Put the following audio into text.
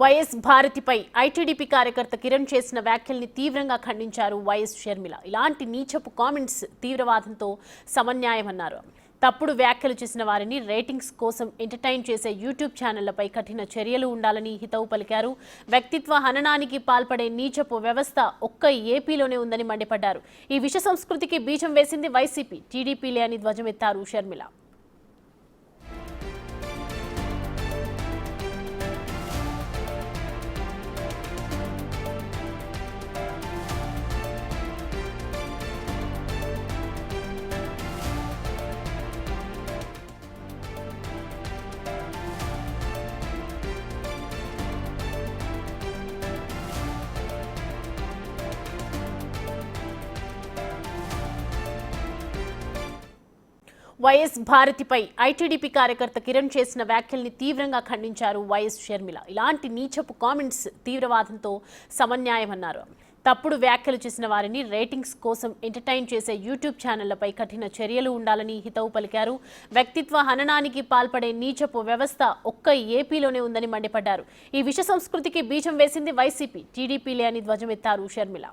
YS భారతిపై ITDP కార్యకర్త కిరణ్ చేసిన వ్యాఖ్యల్ని తీవ్రంగా ఖండించారు వైఎస్ షర్మిల. ఇలాంటి నీచపు కామెంట్స్ తీవ్రవాదంతో సమన్యాయమన్నారు. తప్పుడు వ్యాఖ్యలు చేసిన వారిని రేటింగ్స్ కోసం ఎంటర్టైన్ చేసే యూట్యూబ్ ఛానళ్లపై కఠిన చర్యలు ఉండాలని హితవు పలికారు. వ్యక్తిత్వ హననానికి పాల్పడే నీచపు వ్యవస్థ ఒక్క ఏపీలోనే ఉందని మండిపడ్డారు. ఈ విష సంస్కృతికి బీజం వేసింది వైసీపీ, టీడీపీలే అని ధ్వజమెత్తారు షర్మిల. వైఎస్ భారతిపై ఐటీడీపీ కార్యకర్త కిరణ్ చేసిన వ్యాఖ్యల్ని తీవ్రంగా ఖండించారు వైఎస్ షర్మిల. ఇలాంటి నీచపు కామెంట్స్ తీవ్రవాదంతో సమన్యాయమన్నారు. తప్పుడు వ్యాఖ్యలు చేసిన వారిని రేటింగ్స్ కోసం ఎంటర్టైన్ చేసే యూట్యూబ్ ఛానళ్లపై కఠిన చర్యలు ఉండాలని హితవు పలికారు. వ్యక్తిత్వ హననానికి పాల్పడే నీచపు వ్యవస్థ ఒక్క ఏపీలోనే ఉందని మండిపడ్డారు. ఈ విష సంస్కృతికి బీజం వేసింది వైసీపీ, టీడీపీలే అని ధ్వజమెత్తారు షర్మిల.